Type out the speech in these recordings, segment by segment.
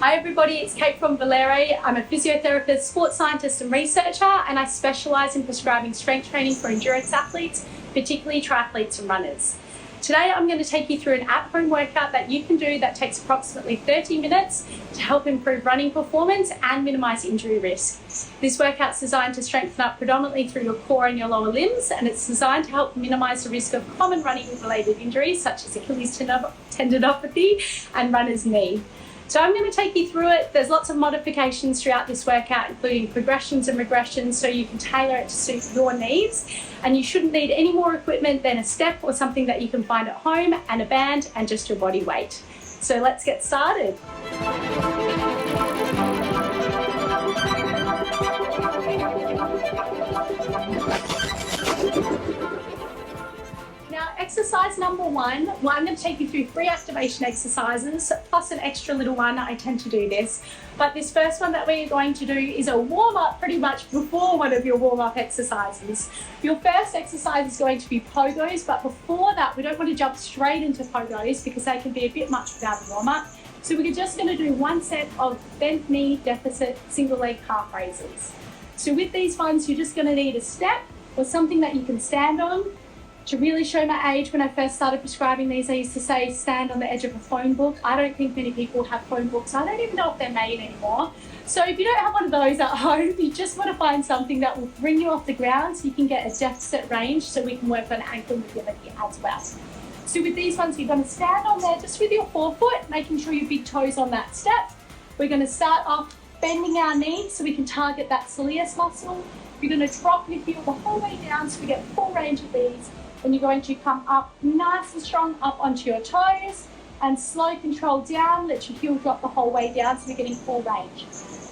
Hi everybody, it's Kate from Valere. I'm a physiotherapist, sports scientist and researcher, and I specialise in prescribing strength training for endurance athletes, particularly triathletes and runners. Today I'm going to take you through an at-home workout that you can do that takes approximately 30 minutes to help improve running performance and minimise injury risk. This workout's designed to strengthen up predominantly through your core and your lower limbs, and it's designed to help minimise the risk of common running-related injuries such as Achilles tendinopathy and runner's knee. So I'm going to take you through it. There's lots of modifications throughout this workout, including progressions and regressions, so you can tailor it to suit your needs. And you shouldn't need any more equipment than a step or something that you can find at home, and a band, and just your body weight. So let's get started. Now, exercise number one, well, I'm going to take you through 3 activation exercises, plus an extra little one. I tend to do this. But this first one that we're going to do is a warm-up pretty much before one of your warm-up exercises. Your first exercise is going to be Pogos, but before that, we don't want to jump straight into Pogos because they can be a bit much without a warm-up. So we're just going to do 1 set of bent knee deficit single leg calf raises. So with these ones, you're just going to need a step or something that you can stand on. To really show my age, when I first started prescribing these, I used to say stand on the edge of a phone book. I don't think many people have phone books. I don't even know if they're made anymore. So if you don't have one of those at home, you just want to find something that will bring you off the ground so you can get a deficit range so we can work on ankle mobility as well. So with these ones, you're going to stand on there just with your forefoot, making sure your big toe's on that step. We're going to start off bending our knees so we can target that soleus muscle. You're going to drop your heel the whole way down so we get full range of these. And you're going to come up nice and strong up onto your toes and slow control down. Let your heel drop the whole way down so we're getting full range.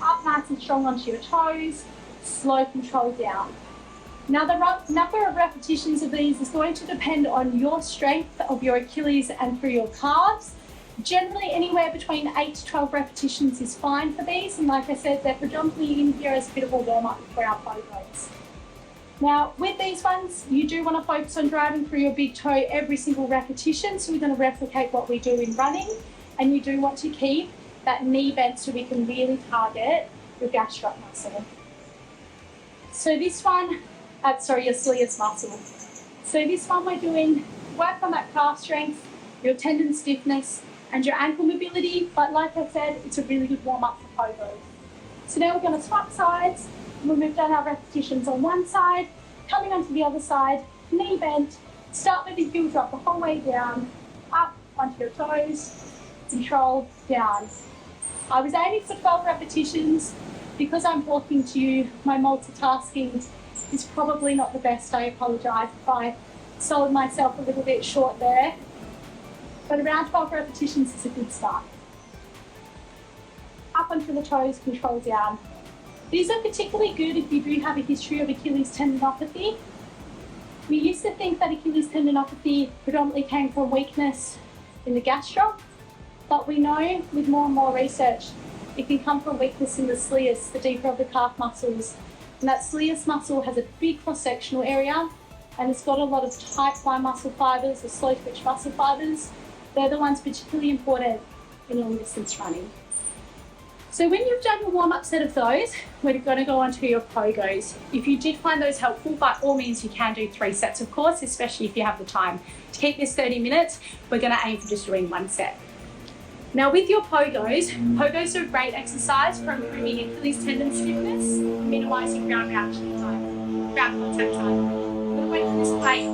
Up nice and strong onto your toes, slow control down. Now the number of repetitions of these is going to depend on your strength of your Achilles and through your calves. Generally anywhere between 8 to 12 repetitions is fine for these, and like I said, they're predominantly in here as a bit of a warm-up for our Pogos. Now, with these ones, you do want to focus on driving through your big toe every single repetition. So we're going to replicate what we do in running. And you do want to keep that knee bent so we can really target your gastroc muscle. So this one, your soleus muscle. So this one we're doing work on that calf strength, your tendon stiffness, and your ankle mobility. But like I said, it's a really good warm-up for Pogos. So now we're going to swap sides. We'll move down our repetitions on one side, coming onto the other side, knee bent, start with the heel drop the whole way down, up onto your toes, control, down. I was aiming for 12 repetitions. Because I'm talking to you, my multitasking is probably not the best. I apologise if I sold myself a little bit short there. But around 12 repetitions is a good start. Up onto the toes, control down. These are particularly good if you do have a history of Achilles tendinopathy. We used to think that Achilles tendinopathy predominantly came from weakness in the gastroc, but we know with more and more research, it can come from weakness in the soleus, the deeper of the calf muscles. And that soleus muscle has a big cross-sectional area, and it's got a lot of type 1 muscle fibres, or slow twitch muscle fibres. They're the ones particularly important in long distance running. So when you've done your warm-up set of those, we're going to go on to your Pogos. If you did find those helpful, by all means you can do 3 sets, of course, especially if you have the time. To keep this 30 minutes, we're going to aim for just doing 1 set. Now with your Pogos are a great exercise for improving Achilles tendon stiffness, minimising ground reaction time, ground contact time. I'm going to wait for this plate.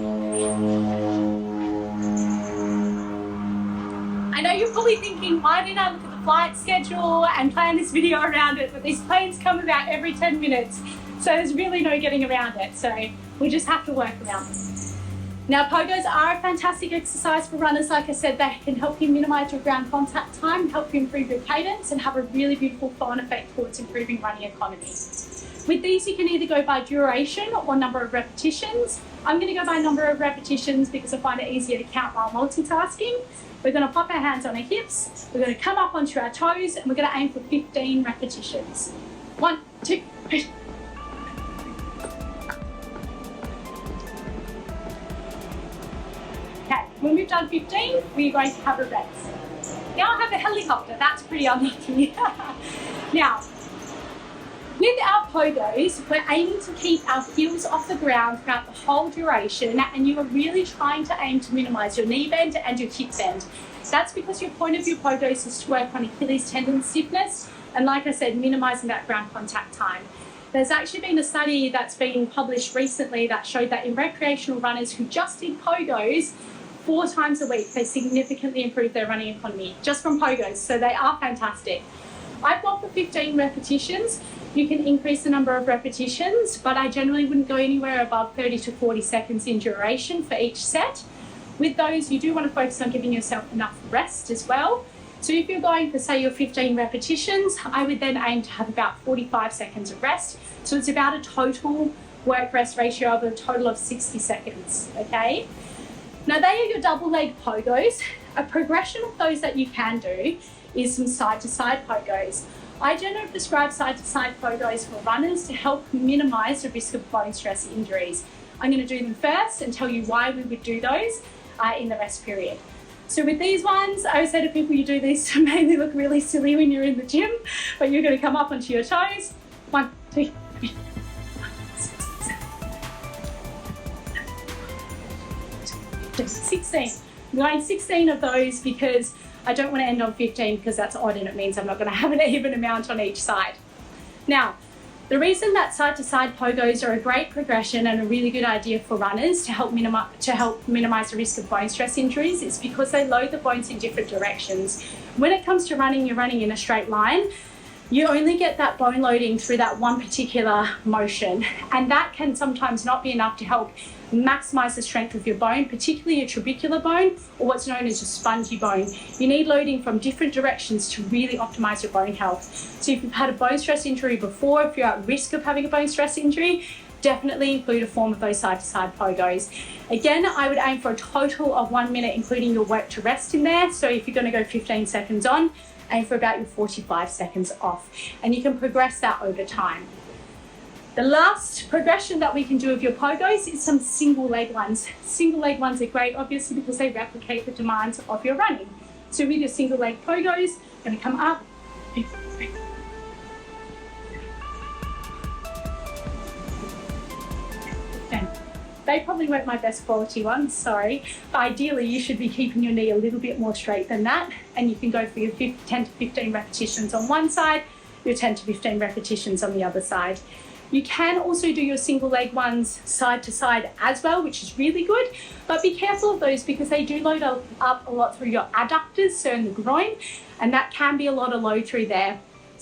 I know you're probably thinking, why didn't I look at the flight schedule and plan this video around it? But these planes come about every 10 minutes, so there's really no getting around it. So we just have to work around them. Now, Pogos are a fantastic exercise for runners. Like I said, they can help you minimise your ground contact time, help you improve your cadence, and have a really beautiful flow-on effect towards improving running economy. With these, you can either go by duration or number of repetitions. I'm going to go by number of repetitions because I find it easier to count while multitasking. We're going to pop our hands on our hips, we're going to come up onto our toes, and we're going to aim for 15 repetitions. 1, 2, 3. Okay, when we've done 15, we're going to have a rest. Now I have a helicopter. That's pretty unlucky. Now, with our Pogos, we're aiming to keep our heels off the ground throughout the whole duration, and you are really trying to aim to minimize your knee bend and your hip bend. That's because your point of your Pogos is to work on Achilles tendon stiffness, and like I said, minimizing that ground contact time. There's actually been a study that's been published recently that showed that in recreational runners who just did Pogos 4 times a week, they significantly improved their running economy just from Pogos, so they are fantastic. I've gone for 15 repetitions. You can increase the number of repetitions, but I generally wouldn't go anywhere above 30 to 40 seconds in duration for each set. With those, you do want to focus on giving yourself enough rest as well. So if you're going for, say, your 15 repetitions, I would then aim to have about 45 seconds of rest. So it's about a total work-rest ratio of a total of 60 seconds, okay? Now, they are your double leg Pogos. A progression of those that you can do is some side-to-side Pogos. I generally prescribe side-to-side Pogos for runners to help minimize the risk of bone stress injuries. I'm going to do them first and tell you why we would do those in the rest period. So with these ones, I always say to people, you do these to mainly look really silly when you're in the gym, but you're going to come up onto your toes. 1, 2, 3, 16. I'm going 16 of those because I don't want to end on 15 because that's odd and it means I'm not going to have an even amount on each side. Now, the reason that side-to-side Pogos are a great progression and a really good idea for runners to help minimize the risk of bone stress injuries is because they load the bones in different directions. When it comes to running, you're running in a straight line. You only get that bone loading through that one particular motion, and that can sometimes not be enough to help maximize the strength of your bone, particularly your trabecular bone, or what's known as your spongy bone. You need loading from different directions to really optimize your bone health. So if you've had a bone stress injury before, if you're at risk of having a bone stress injury, definitely include a form of those side-to-side Pogos. Again, I would aim for a total of 1 minute, including your work to rest in there. So if you're going to go 15 seconds on, aim for about your 45 seconds off, and you can progress that over time. The last progression that we can do of your Pogos is some single leg ones. Single leg ones are great, obviously, because they replicate the demands of your running. So with your single leg Pogos, you're going to come up. They probably weren't my best quality ones, sorry. But ideally, you should be keeping your knee a little bit more straight than that. And you can go for your 10 to 15 repetitions on one side, your 10 to 15 repetitions on the other side. You can also do your single leg ones side to side as well, which is really good. But be careful of those because they do load up a lot through your adductors, so in the groin, and that can be a lot of load through there.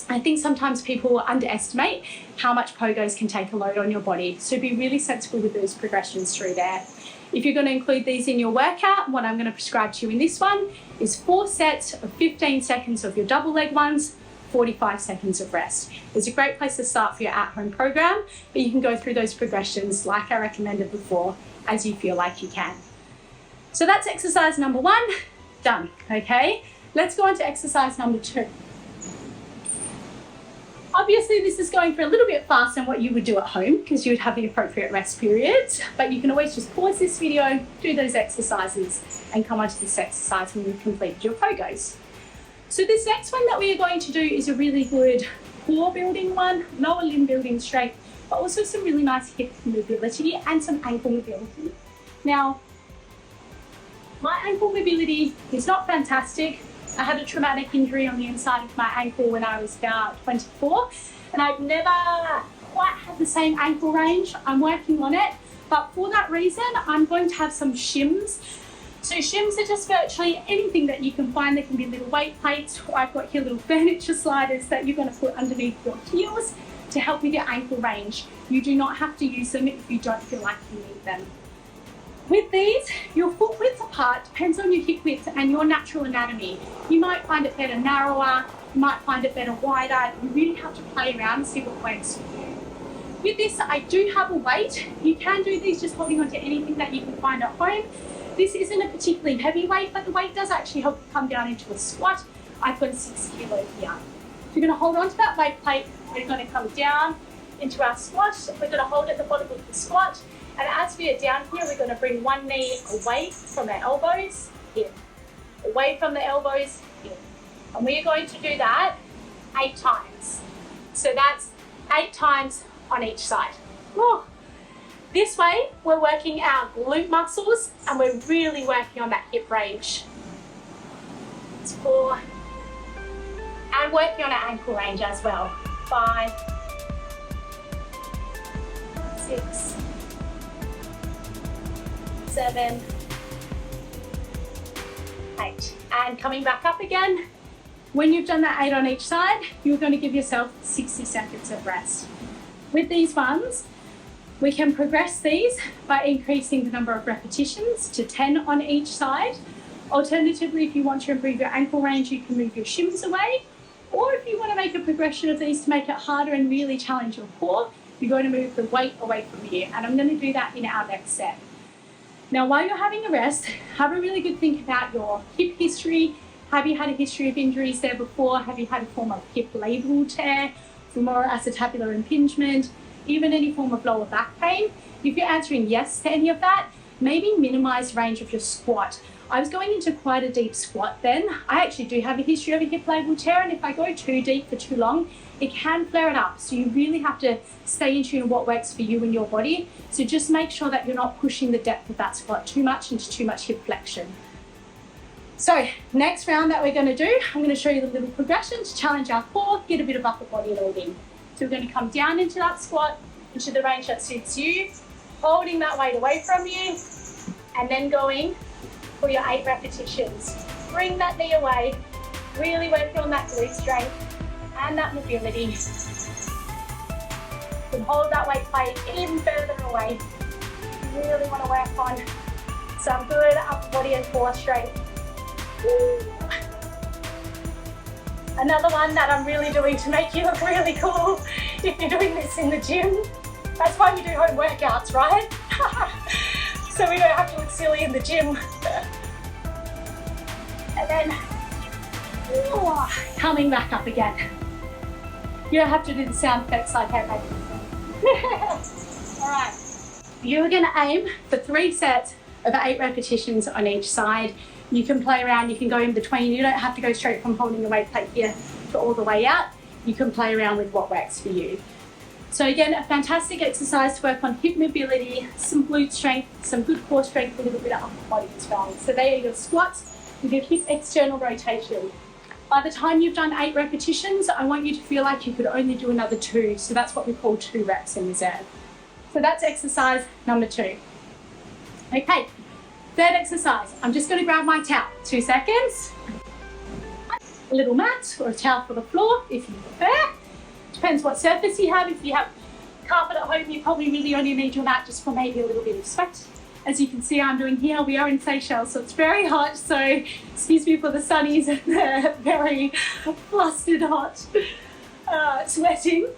I think sometimes people underestimate how much Pogos can take a load on your body. So be really sensible with those progressions through there. If you're going to include these in your workout, what I'm going to prescribe to you in this one is 4 sets of 15 seconds of your double leg ones, 45 seconds of rest. It's a great place to start for your at-home program, but you can go through those progressions like I recommended before as you feel like you can. So that's exercise number 1, done, okay? Let's go on to exercise number 2. Obviously, this is going for a little bit faster than what you would do at home because you would have the appropriate rest periods, but you can always just pause this video, do those exercises, and come on to this exercise when you've completed your Pogos. So this next one that we are going to do is a really good core building one, lower limb building strength, but also some really nice hip mobility and some ankle mobility. Now, my ankle mobility is not fantastic. I had a traumatic injury on the inside of my ankle when I was about 24, and I've never quite had the same ankle range. I'm working on it, but for that reason, I'm going to have some shims. So shims are just virtually anything that you can find. There can be little weight plates, or I've got here little furniture sliders that you're going to put underneath your heels to help with your ankle range. You do not have to use them if you don't feel like you need them. With these, your foot width apart depends on your hip width and your natural anatomy. You might find it better narrower, you might find it better wider. You really have to play around and see what works for you. With this, I do have a weight. You can do these just holding onto anything that you can find at home. This isn't a particularly heavy weight, but the weight does actually help you come down into a squat. I've got a 6 kilo here. So you're going to hold onto that weight plate. We're going to come down into our squat. We're going to hold at the bottom of the squat. And as we are down here, we're going to bring one knee away from our elbows, in. Away from the elbows, in. And we're going to do that 8 times. So that's 8 times on each side. Woo. This way, we're working our glute muscles and we're really working on that hip range. It's 4. And working on our ankle range as well. 5, 6, 7, 8. And coming back up again. When you've done that 8 on each side, you're going to give yourself 60 seconds of rest. With these ones, we can progress these by increasing the number of repetitions to 10 on each side. Alternatively, if you want to improve your ankle range, you can move your shins away. Or if you want to make a progression of these to make it harder and really challenge your core, you're going to move the weight away from you. And I'm going to do that in our next set. Now, while you're having a rest, have a really good think about your hip history. Have you had a history of injuries there before? Have you had a form of hip labral tear, femoral acetabular impingement, even any form of lower back pain? If you're answering yes to any of that, maybe minimize range of your squat. I was going into quite a deep squat then. I actually do have a history of a hip labral tear, and if I go too deep for too long, it can flare it up. So you really have to stay in tune with what works for you and your body. So just make sure that you're not pushing the depth of that squat too much into too much hip flexion. So next round that we're going to do, I'm going to show you the little progression to challenge our core, get a bit of upper body loading. So we're going to come down into that squat, into the range that suits you, holding that weight away from you, and then going for your 8 repetitions. Bring that knee away, really working on that glute strength and that mobility. You can hold that weight plate even further away. You really want to work on some good upper body and core strength. Woo. Another one that I'm really doing to make you look really cool if you're doing this in the gym. That's why we do home workouts, right? So we don't have to look silly in the gym. And then coming back up again. You don't have to do the sound effects like I made. All right. You're going to aim for 3 sets of 8 repetitions on each side. You can play around, you can go in between. You don't have to go straight from holding the weight plate here to all the way out. You can play around with what works for you. So again, a fantastic exercise to work on hip mobility, some glute strength, some good core strength, a little bit of upper body as well. So they are your squats with your hip external rotation. By the time you've done 8 repetitions, I want you to feel like you could only do another 2. So that's what we call 2 reps in reserve. So that's exercise number 2. Okay. 3rd exercise, I'm just going to grab my towel. 2 seconds. A little mat or a towel for the floor if you prefer. Depends what surface you have. If you have carpet at home, you probably really only need your mat just for maybe a little bit of sweat. As you can see, I'm doing here. We are in Seychelles, so it's very hot. So excuse me for the sunnies and the very flustered hot sweating.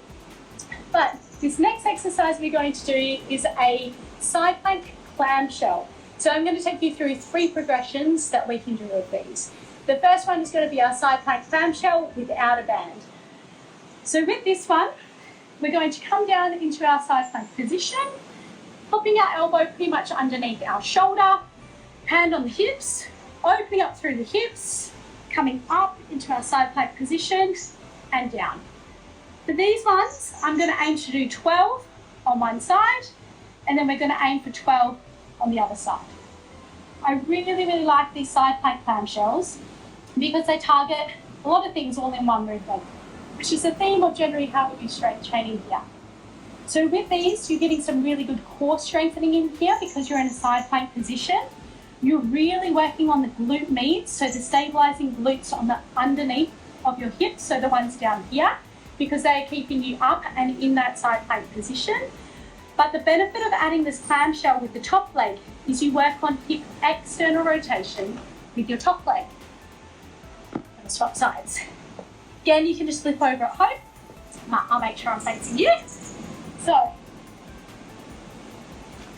But this next exercise we're going to do is a side plank clamshell. So I'm going to take you through 3 progressions that we can do with these. The first one is going to be our side plank clamshell without a band. So with this one, we're going to come down into our side plank position, popping our elbow pretty much underneath our shoulder, hand on the hips, opening up through the hips, coming up into our side plank position and down. For these ones, I'm going to aim to do 12 on one side, and then we're going to aim for 12 on the other side. I really like these side plank clamshells because they target a lot of things all in one movement, which is the theme of generally how we do strength training here. So with these, you're getting some really good core strengthening in here because you're in a side plank position. You're really working on the glute meads, so the stabilizing glutes on the underneath of your hips, so the ones down here, because they are keeping you up and in that side plank position. But the benefit of adding this clamshell with the top leg is you work on hip external rotation with your top leg. And swap sides. Again, you can just flip over at home. I'll make sure I'm facing you. So,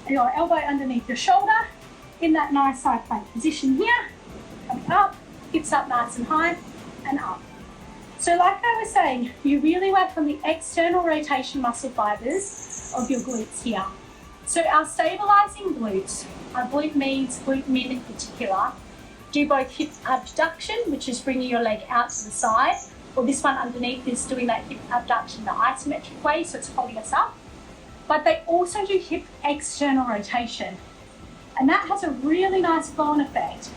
your elbow underneath your shoulder in that nice side plank position here. Coming up, hips up nice and high and up. So like I was saying, you really work on the external rotation muscle fibers of your glutes here. So our stabilizing glutes, our glute medius, glute mid in particular, do both hip abduction, which is bringing your leg out to the side, or this one underneath is doing that hip abduction the isometric way, so it's holding us up. But they also do hip external rotation. And that has a really nice flow-on effect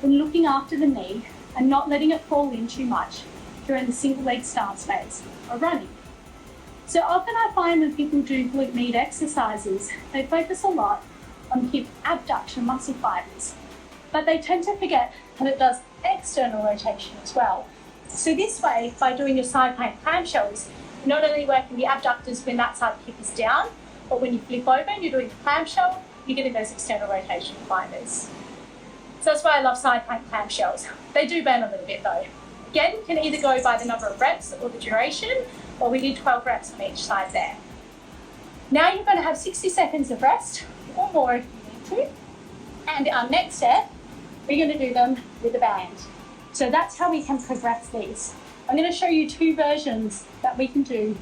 in looking after the knee and not letting it fall in too much during the single leg stance phase or running. So often I find when people do glute med exercises, they focus a lot on hip abduction muscle fibers, but they tend to forget that it does external rotation as well. So this way, by doing your side plank clamshells, you're not only working the abductors when that side of the hip is down, but when you flip over and you're doing the clamshell, you're getting those external rotation fibers. So that's why I love side plank clamshells. They do burn a little bit though. Again, you can either go by the number of reps or the duration, or we did 12 reps on each side there. Now you're going to have 60 seconds of rest, or more if you need to. And our next step, we're going to do them with a band. So that's how we can progress these. I'm going to show you two versions that we can do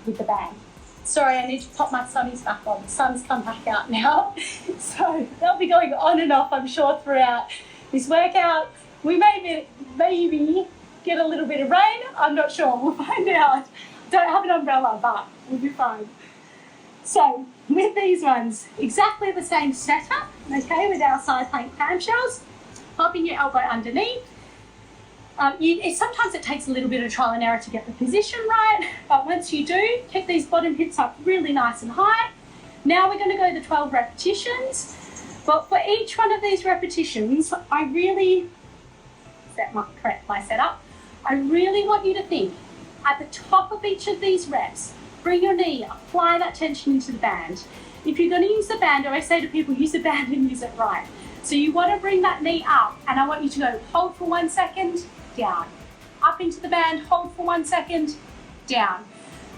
with the band. Sorry, I need to pop my sunnies back on. The sun's come back out now. So they'll be going on and off, I'm sure, throughout this workout. We may maybe get a little bit of rain. I'm not sure. We'll find out. Don't have an umbrella, but we'll be fine. So with these ones, exactly the same setup, okay, with our side plank clamshells. Popping your elbow underneath. Sometimes it takes a little bit of trial and error to get the position right, but once you do, keep these bottom hips up really nice and high. Now we're going to go to 12 repetitions, but for each one of these repetitions, I really correct my setup. I really want you to think at the top of each of these reps, bring your knee, apply that tension into the band. If you're going to use the band, I always say to people, use the band and use it right. So you want to bring that knee up, and I want you to go hold for 1 second, down. Up into the band, hold for 1 second, down.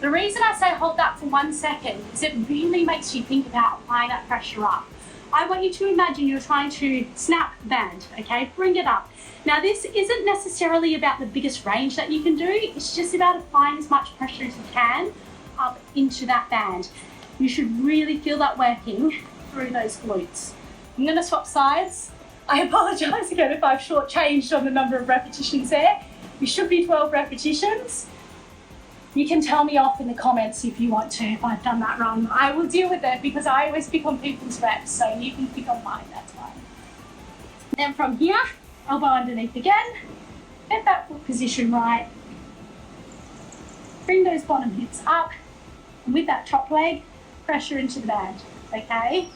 The reason I say hold that for 1 second is it really makes you think about applying that pressure up. I want you to imagine you're trying to snap the band, okay? Bring it up. Now this isn't necessarily about the biggest range that you can do, it's just about applying as much pressure as you can up into that band. You should really feel that working through those glutes. I'm going to swap sides. I apologise again if I've shortchanged on the number of repetitions there. You should be 12 repetitions. You can tell me off in the comments if you want to, if I've done that wrong. I will deal with it because I always pick on people's reps, so you can pick on mine, that's fine. Then from here, elbow underneath again. Get that foot position right. Bring those bottom hips up. And with that top leg, pressure into the band, okay?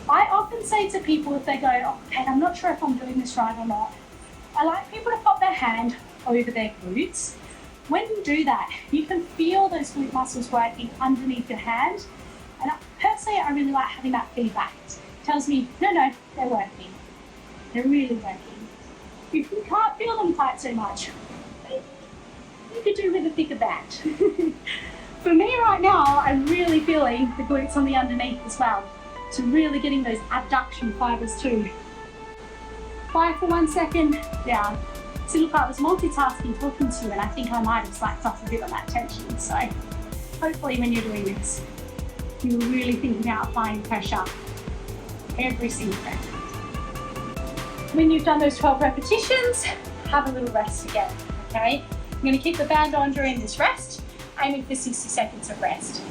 I often say to people if they go, oh, okay, I'm not sure if I'm doing this right or not, I like people to pop their hand over their glutes. When you do that, you can feel those glute muscles working underneath your hand. And personally, I really like having that feedback. It tells me, no, they're working. They're really working. If you can't feel them quite so much, you could do with a thicker band. For me right now, I'm really feeling the glutes on the underneath as well. So really getting those abduction fibers too. Apply for 1 second, down. So look, I was multitasking talking to you and I think I might have slacked off a bit on that tension. So hopefully when you're doing this, you're really thinking about applying pressure every single rep. When you've done those 12 repetitions, have a little rest again, okay? I'm going to keep the band on during this rest, aiming for 60 seconds of rest.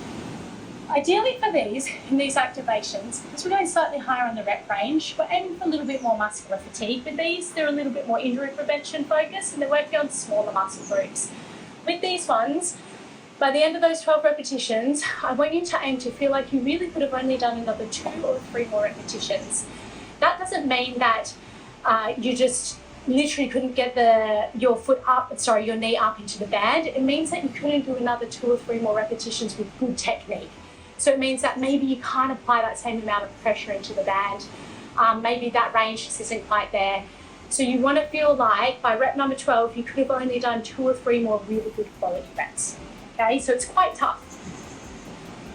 Ideally for these, in these activations, because we're going slightly higher on the rep range, we're aiming for a little bit more muscular fatigue. With these, they're a little bit more injury prevention focused and they're working on smaller muscle groups. With these ones, by the end of those 12 repetitions, I want you to aim to feel like you really could have only done another 2 or 3 more repetitions. That doesn't mean that you just literally couldn't get your knee up into the band. It means that you couldn't do another 2 or 3 more repetitions with good technique. So it means that maybe you can't apply that same amount of pressure into the band. Maybe that range just isn't quite there. So you want to feel like by rep number 12, you could have only done 2 or 3 more really good quality reps. Okay, so it's quite tough.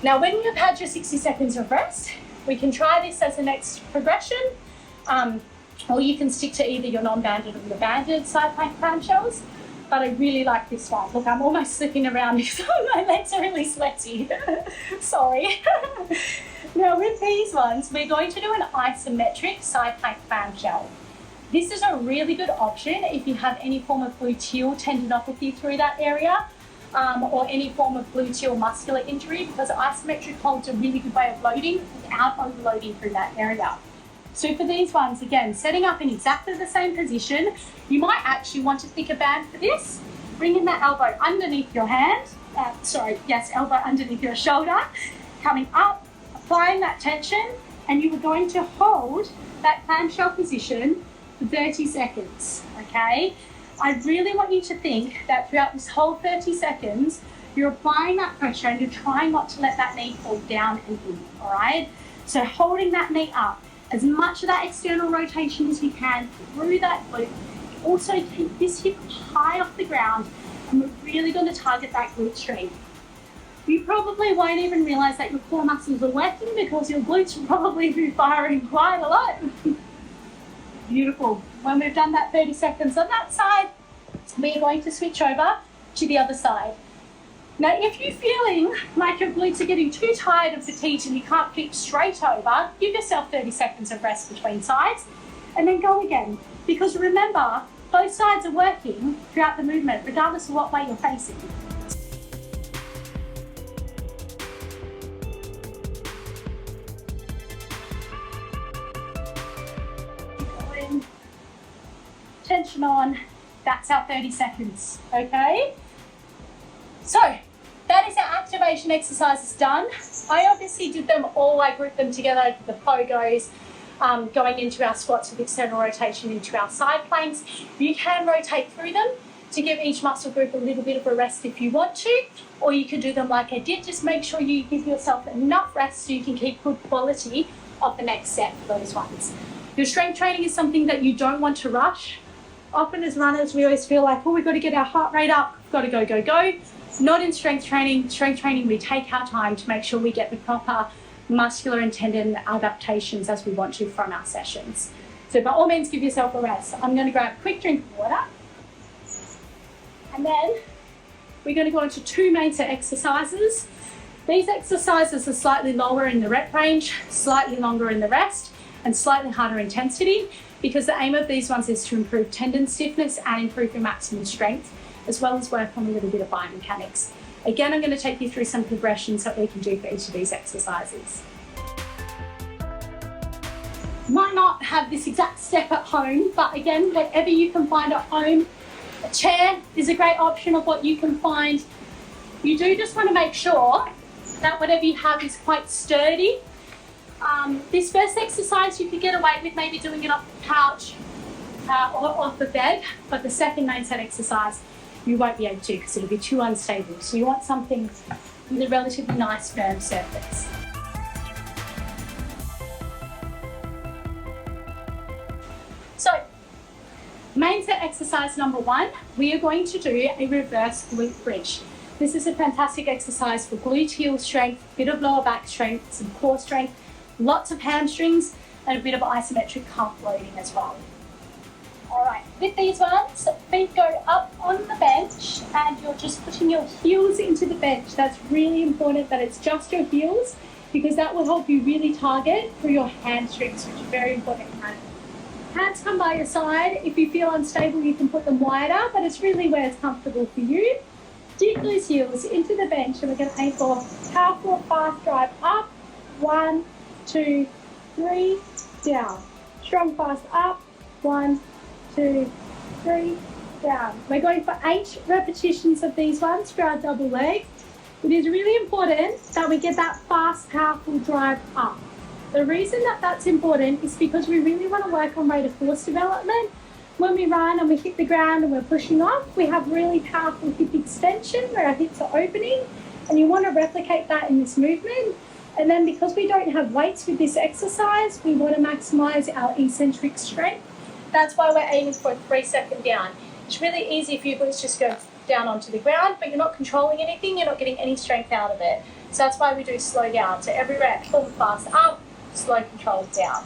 Now, when you've had your 60 seconds of rest, we can try this as the next progression, or you can stick to either your non-banded or your banded side plank clamshells. But I really like this one. Look, I'm almost slipping around because my legs are really sweaty. Sorry. Now with these ones, we're going to do an isometric side plank clamshell. This is a really good option if you have any form of gluteal tendinopathy through that area, or any form of gluteal muscular injury, because isometric holds a really good way of loading without overloading through that area. So for these ones, again, setting up in exactly the same position, you might actually want to pick a band for this, bringing that elbow underneath your hand, elbow underneath your shoulder, coming up, applying that tension, and you are going to hold that clamshell position for 30 seconds, okay? I really want you to think that throughout this whole 30 seconds, you're applying that pressure and you're trying not to let that knee fall down and in, all right? So holding that knee up, as much of that external rotation as you can through that glute. Also keep this hip high off the ground, and we're really going to target that glute strength. You probably won't even realize that your core muscles are working because your glutes will probably be firing quite a lot. Beautiful. When we've done that 30 seconds on that side, we're going to switch over to the other side. Now, if you're feeling like your glutes are getting too tired and fatigued and you can't keep straight over, give yourself 30 seconds of rest between sides and then go again. Because remember, both sides are working throughout the movement, regardless of what way you're facing. Keep going. Tension on. That's our 30 seconds, okay? So, that is our activation exercises done. I obviously did them all, I grouped them together, the Pogos, going into our squats with external rotation into our side planks. You can rotate through them to give each muscle group a little bit of a rest if you want to, or you can do them like I did. Just make sure you give yourself enough rest so you can keep good quality of the next set for those ones. Your strength training is something that you don't want to rush. Often as runners, we always feel like, oh, we've got to get our heart rate up, we've got to go, go, go. Not in strength training. Strength training, we take our time to make sure we get the proper muscular and tendon adaptations as we want to from our sessions. So by all means, give yourself a rest. I'm going to grab a quick drink of water. And then we're going to go into two main set exercises. These exercises are slightly lower in the rep range, slightly longer in the rest, and slightly harder intensity, because the aim of these ones is to improve tendon stiffness and improve your maximum strength, as well as work on a little bit of biomechanics. Again, I'm going to take you through some progressions that we can do for each of these exercises. You might not have this exact step at home, but again, whatever you can find at home, a chair is a great option of what you can find. You do just want to make sure that whatever you have is quite sturdy. This first exercise you could get away with maybe doing it off the couch or off the bed, but the second main set exercise you won't be able to because it'll be too unstable. So you want something with a relatively nice firm surface. So, main set exercise number 1, we are going to do a reverse glute bridge. This is a fantastic exercise for gluteal strength, a bit of lower back strength, some core strength, lots of hamstrings, and a bit of isometric calf loading as well. All right, with these ones, feet go up on the bench and you're just putting your heels into the bench. That's really important that it's just your heels, because that will help you really target through your hamstrings, which are very important. Hands come by your side. If you feel unstable, you can put them wider, but it's really where it's comfortable for you. Dig those heels into the bench, and we're going to aim for powerful, fast drive up. 1, 2, 3, down. Strong, fast up. 1, 2, 3, down. We're going for 8 repetitions of these ones for our double leg. It is really important that we get that fast, powerful drive up. The reason that that's important is because we really want to work on rate of force development. When we run and we hit the ground and we're pushing off, we have really powerful hip extension where our hips are opening, and you want to replicate that in this movement. And then because we don't have weights with this exercise, we want to maximize our eccentric strength. That's why we're aiming for a 3-second down. It's really easy for you glutes just go down onto the ground, but you're not controlling anything, you're not getting any strength out of it. So that's why we do slow down. So every rep, full fast up, slow controlled down.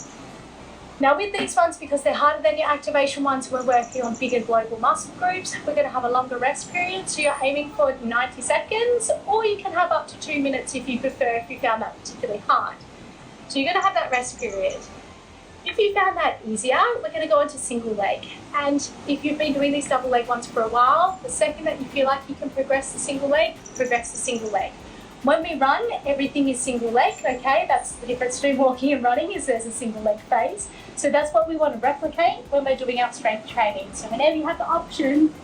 Now with these ones, because they're harder than your activation ones, we're working on bigger global muscle groups. We're going to have a longer rest period, so you're aiming for 90 seconds, or you can have up to 2 minutes if you prefer, if you found that particularly hard. So you're going to have that rest period. If you found that easier, we're going to go into single leg. And if you've been doing these double leg ones for a while, the second that you feel like you can progress to single leg, progress to single leg. When we run, everything is single leg, okay? That's the difference between walking and running, is there's a single leg phase. So that's what we want to replicate when we're doing our strength training. So whenever you have the option,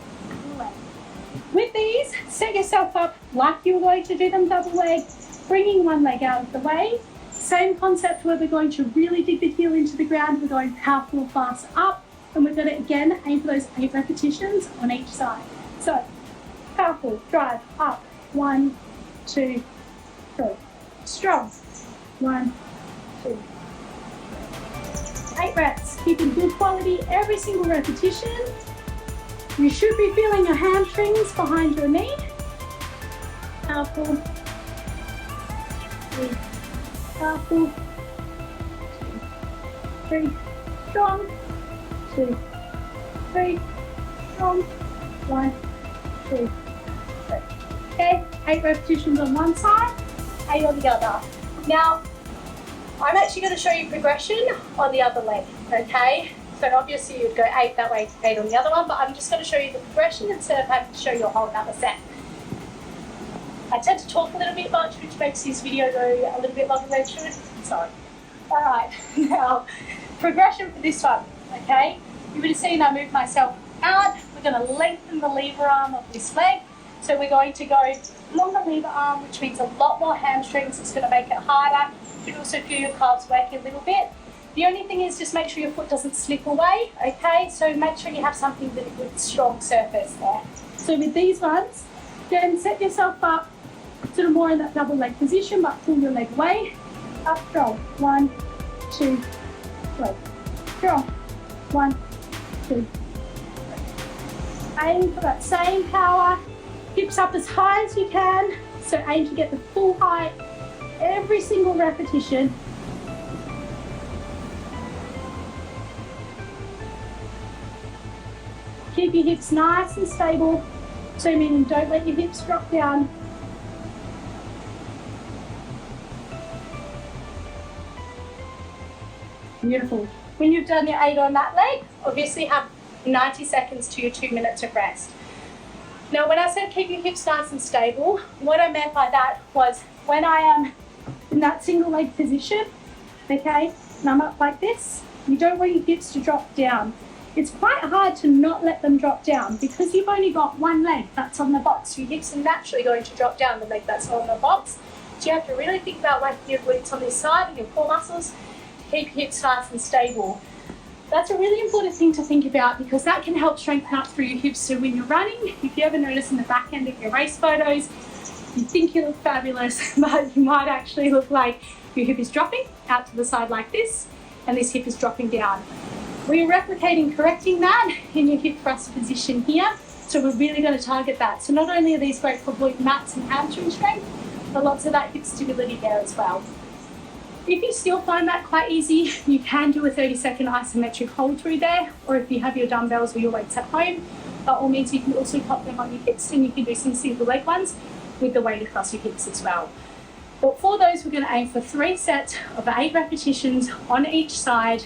with these, set yourself up like you're going to do them double leg, bringing one leg out of the way. Same concept where we're going to really dig the heel into the ground. We're going powerful, fast up, and we're going to again aim for those 8 repetitions on each side. So powerful, drive up, 1, 2, 3. Strong, 1, 2, 8 reps. Keeping good quality every single repetition. You should be feeling your hamstrings behind your knee. Powerful. 3. Powerful. 2, 3. Strong. 2, 3. Strong. 1, 2, 3. Okay, 8 repetitions on one side, 8 on the other. Now, I'm actually going to show you progression on the other leg, okay? So obviously you'd go 8 that way, 8 on the other one, but I'm just going to show you the progression instead of having to show you a whole other set. I tend to talk a little bit much, which makes this video go a little bit longer than it should. Sorry. All right, now progression for this one, okay? You would have seen I move myself out. We're going to lengthen the lever arm of this leg. So we're going to go along the lever arm, which means a lot more hamstrings. It's going to make it harder. You can also feel your calves working a little bit. The only thing is just make sure your foot doesn't slip away, okay? So make sure you have something with strong surface there. So with these ones, again, set yourself up sort of more in that double leg position, but pull your leg away. Up strong. 1, 2, 3. Strong. 1, 2, 3. Aim for that same power. Hips up as high as you can. So aim to get the full height every single repetition. Keep your hips nice and stable. So meaning don't let your hips drop down. Beautiful. When you've done your 8 on that leg, obviously have 90 seconds to your 2 minutes of rest. Now, when I said keep your hips nice and stable, what I meant by that was when I am in that single leg position, okay, and I'm up like this, you don't want your hips to drop down. It's quite hard to not let them drop down because you've only got one leg that's on the box. Your hips are naturally going to drop down the leg that's on the box. So you have to really think about working your glutes on this side and your core muscles to keep your hips nice and stable. That's a really important thing to think about because that can help strengthen up through your hips. So when you're running, if you ever notice in the back end of your race photos, you think you look fabulous, but you might actually look like your hip is dropping out to the side like this, and this hip is dropping down. We're replicating, correcting that in your hip thrust position here. So we're really going to target that. So not only are these great for glute mats and hamstring strength, but lots of that hip stability there as well. If you still find that quite easy, you can do a 30-second isometric hold through there, or if you have your dumbbells or your weights at home, by all means you can also pop them on your hips and you can do some single leg ones with the weight across your hips as well. But for those, we're going to aim for 3 sets of 8 repetitions on each side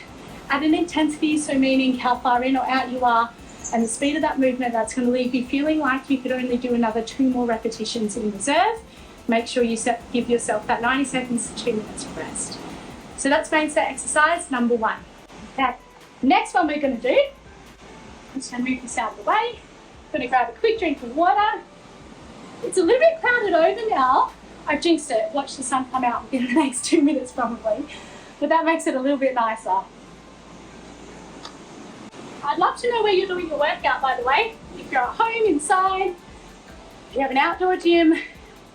at an intensity, so meaning how far in or out you are, and the speed of that movement that's going to leave you feeling like you could only do another 2 more repetitions in reserve. Make sure you give yourself that 90 seconds to 2 minutes of rest. So that's main set exercise number 1. Okay. Next one we're going to do, I'm just going to move this out of the way. I'm going to grab a quick drink of water. It's a little bit clouded over now. I've jinxed it. Watch the sun come out in the next 2 minutes probably. But that makes it a little bit nicer. I'd love to know where you're doing your workout, by the way. If you're at home, inside, if you have an outdoor gym,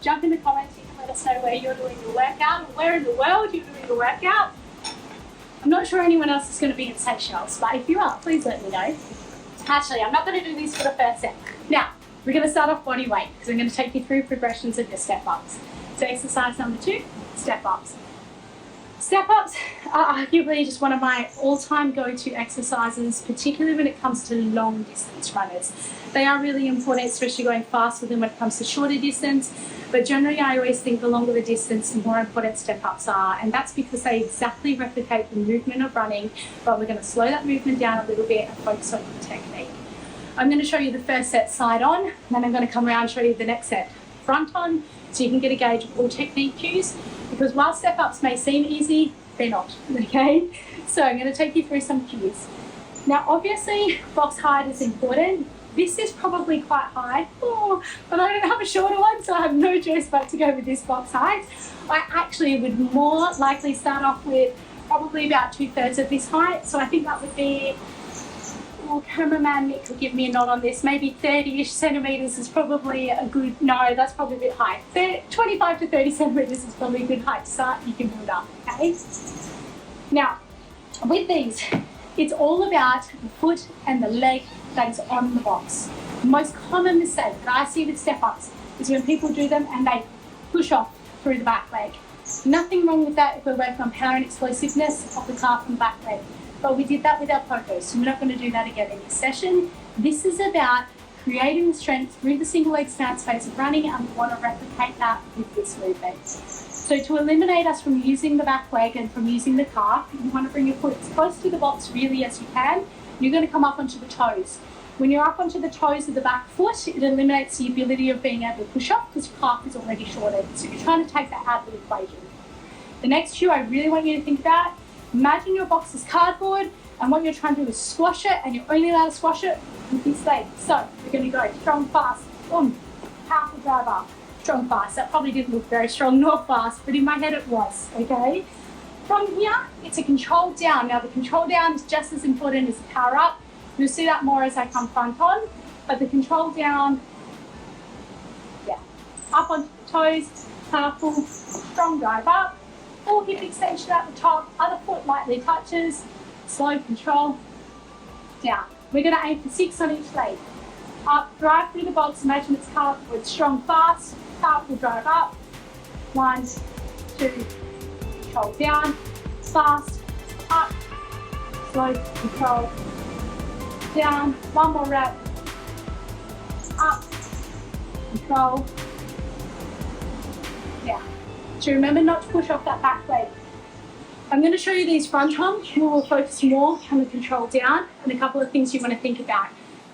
jump in the comments. You can let us know where you're doing your workout or where in the world you're doing your workout. I'm not sure anyone else is going to be in Seychelles, but if you are, please let me know. Actually, I'm not going to do this for the first set. Now, we're going to start off body weight because I'm going to take you through progressions of your step ups. So exercise number 2, step ups. Step-ups are arguably just one of my all-time go-to exercises, particularly when it comes to long-distance runners. They are really important, especially going faster than when it comes to shorter distance. But generally, I always think the longer the distance, the more important step-ups are. And that's because they exactly replicate the movement of running, but we're going to slow that movement down a little bit and focus on your technique. I'm going to show you the first set side on, and then I'm going to come around and show you the next set front on, so you can get a gauge of all technique cues. Because while step-ups may seem easy, they're not, okay? So I'm going to take you through some cues. Now, obviously, box height is important. This is probably quite high, but I don't have a shorter one, so I have no choice but to go with this box height. I actually would more likely start off with probably about 2/3 of this height, so I think that would be, cameraman Nick will give me a nod on this, maybe 30-ish centimetres is probably a good, no, that's probably a bit high. 25 to 30 centimetres is probably a good height to start, you can build up, okay? Now, with these, it's all about the foot and the leg that is on the box. The most common mistake that I see with step-ups is when people do them and they push off through the back leg. Nothing wrong with that if we're working on power and explosiveness of the calf and back leg. But we did that with our Pogos, so we're not going to do that again in this session. This is about creating the strength through the single leg stance phase of running, and we want to replicate that with this movement. So to eliminate us from using the back leg and from using the calf, you want to bring your foot as close to the box really as you can. You're going to come up onto the toes. When you're up onto the toes of the back foot, it eliminates the ability of being able to push up because your calf is already shortened. So you're trying to take that out of the equation. The next cue I really want you to think about, imagine your box is cardboard, and what you're trying to do is squash it, and you're only allowed to squash it with this leg. So we're going to go strong, fast, boom, powerful drive up, strong, fast. That probably didn't look very strong nor fast, but in my head it was, okay? From here, it's a control down. Now the control down is just as important as the power up. You'll see that more as I come front on, but the control down, up onto the toes, powerful, strong drive up, full hip extension at the top, other foot lightly touches, slow control, down. We're going to aim for 6 on each leg. Up, drive through the box, imagine it's cardboard, strong, fast, powerful drive up, 1, 2, control down, fast, up, slow control, down, one more rep, up, control, down. So remember not to push off that back leg. I'm going to show you these front arms, and we'll focus more on the control down and a couple of things you want to think about.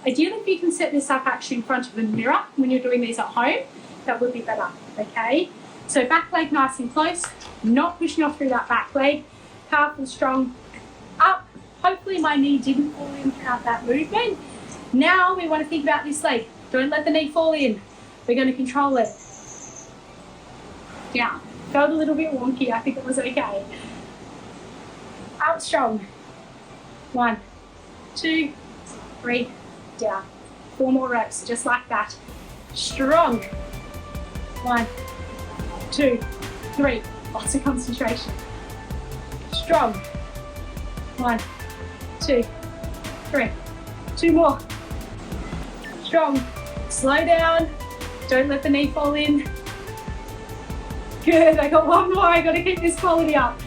Ideally, if you can set this up actually in front of a mirror when you're doing these at home, that would be better, okay? So back leg nice and close, not pushing off through that back leg, powerful, strong, up. Hopefully my knee didn't fall in throughout that movement. Now we want to think about this leg. Don't let the knee fall in. We're going to control it. Down. Felt a little bit wonky, I think it was okay. Out strong. 1, 2, 3, down. 4 more reps, just like that. Strong. 1, 2, 3. Lots of concentration. Strong. 1, 2, 3. 2 more. Strong. Slow down. Don't let the knee fall in. Good, I got 1 more. I got to keep this quality up.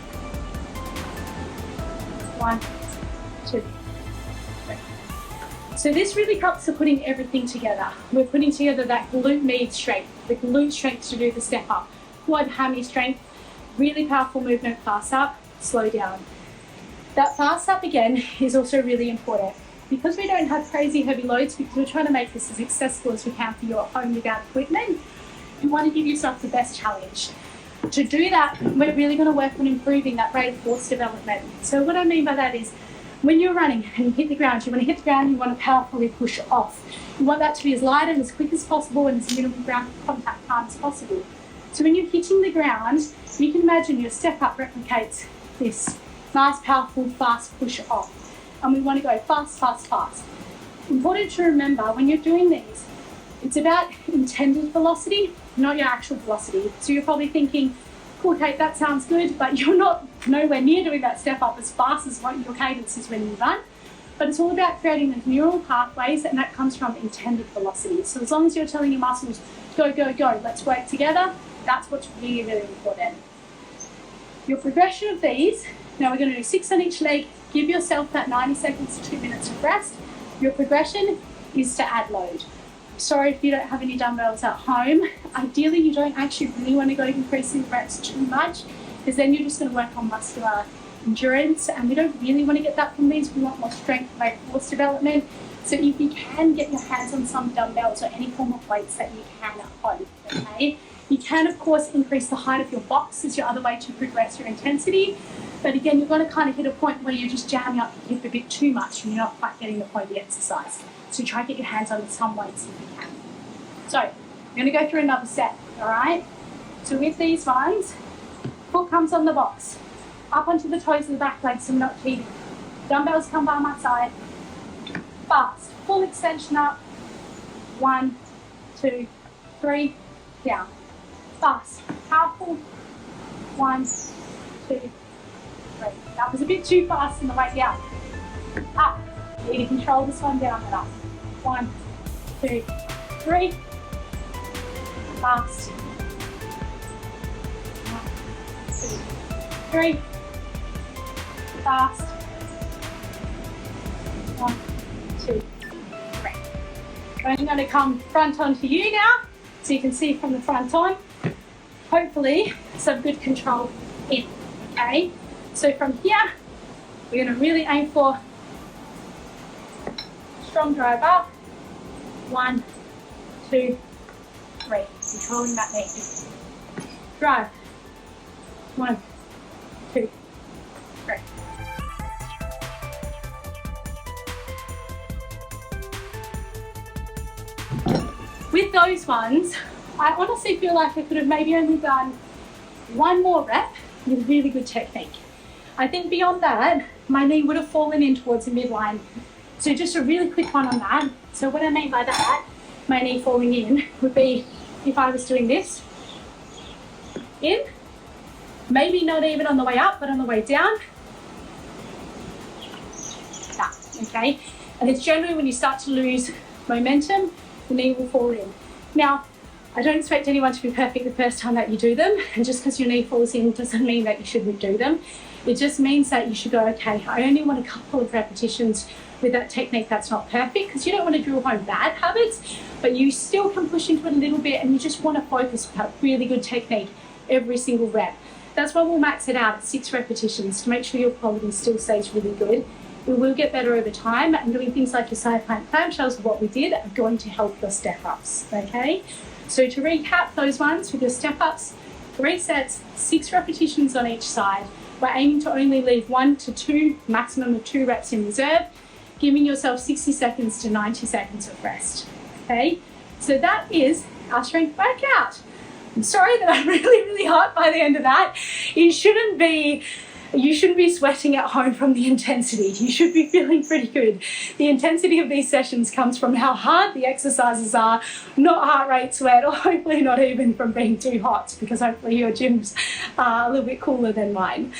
1, 2, 3. So this really helps to putting everything together. We're putting together that glute med strength, the glute strength to do the step up, quad hammy strength, really powerful movement, fast up, slow down. That fast up again is also really important. Because we don't have crazy heavy loads, because we're trying to make this as accessible as we can for you at home without equipment, you want to give yourself the best challenge. To do that, we're really going to work on improving that rate of force development. So what I mean by that is, when you're running and you hit the ground, you want to hit the ground, you want to powerfully push off. You want that to be as light and as quick as possible and as minimal ground contact time as possible. So when you're hitting the ground, you can imagine your step up replicates this nice, powerful, fast push off. And we want to go fast, fast, fast. Important to remember when you're doing these, it's about intended velocity, not your actual velocity. So you're probably thinking, cool, Kate, that sounds good, but you're not nowhere near doing that step up as fast as what your cadence is when you run. But it's all about creating those neural pathways, and that comes from intended velocity. So as long as you're telling your muscles, go, go, go, let's work together, that's what's really, really important. Your progression of these, now we're going to do 6 on each leg. Give yourself that 90 seconds to 2 minutes of rest. Your progression is to add load. Sorry if you don't have any dumbbells at home. Ideally, you don't actually really want to go increasing the reps too much, because then you're just going to work on muscular endurance, and we don't really want to get that from these. We want more strength by force development. So if you can get your hands on some dumbbells or any form of weights that you can at home, okay? You can, of course, increase the height of your box as your other way to progress your intensity. But again, you're going to kind of hit a point where you're just jamming up your hip a bit too much and you're not quite getting the point of the exercise. So try to get your hands on some weights if you can. So I'm going to go through another set, all right? So with these ones, foot comes on the box, up onto the toes of the back leg so I'm not cheating. Dumbbells come by my side, fast, full extension up, 1, 2, 3, down. Fast, powerful, 1, 2, 3. That was a bit too fast on the way down. Up, you need to control this one down and up. 1, 2, 3. Fast. 1, 2, 3. Fast. 1, 2, 3. I'm going to come front onto you now, so you can see from the front on. Hopefully, some good control in. Okay. So from here, we're going to really aim for strong drive up. 1, 2, 3. Controlling that knee. Drive. 1, 2, 3. With those ones, I honestly feel like I could have maybe only done one more rep with really good technique. I think beyond that, my knee would have fallen in towards the midline. So just a really quick one on that. So what I mean by that, my knee falling in, would be if I was doing this, in, maybe not even on the way up, but on the way down. That, okay? And it's generally when you start to lose momentum, the knee will fall in. Now, I don't expect anyone to be perfect the first time that you do them, and just because your knee falls in doesn't mean that you shouldn't do them. It just means that you should go, okay, I only want a couple of repetitions with that technique that's not perfect, because you don't want to drill home bad habits, but you still can push into it a little bit and you just want to focus on really good technique every single rep. That's why we'll max it out at 6 repetitions to make sure your quality still stays really good. We will get better over time, and doing things like your side plank clamshells, what we did, are going to help your step ups, okay? So to recap those ones with your step ups, 3 sets, 6 repetitions on each side. We're aiming to only leave 1 to 2, maximum of 2 reps in reserve, giving yourself 60 seconds to 90 seconds of rest, okay? So that is our strength workout. I'm sorry that I'm really hot by the end of that. You shouldn't be sweating at home from the intensity. You should be feeling pretty good. The intensity of these sessions comes from how hard the exercises are, not heart rate sweat, or hopefully not even from being too hot, because hopefully your gyms are a little bit cooler than mine.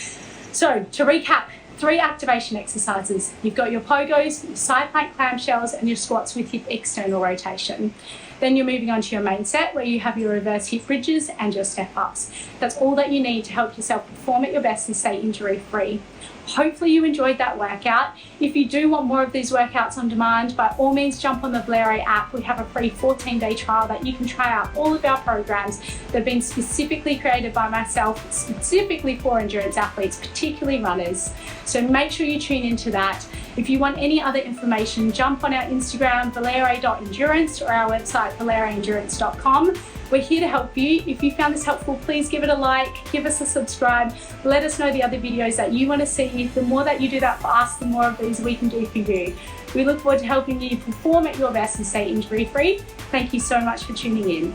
So to recap, 3 activation exercises. You've got your Pogos, your side plank clamshells, and your squats with hip external rotation. Then you're moving on to your main set where you have your reverse hip bridges and your step ups. That's all that you need to help yourself perform at your best and stay injury free. Hopefully you enjoyed that workout. If you do want more of these workouts on demand, by all means jump on the Valero app. We have a free 14-day trial that you can try out all of our programs. They've been specifically created by myself, specifically for endurance athletes, particularly runners. So make sure you tune into that. If you want any other information, jump on our Instagram, valero.endurance, or our website, valeroendurance.com. We're here to help you. If you found this helpful, please give it a like, give us a subscribe, let us know the other videos that you want to see. The more that you do that for us, the more of these we can do for you. We look forward to helping you perform at your best and stay injury free. Thank you so much for tuning in.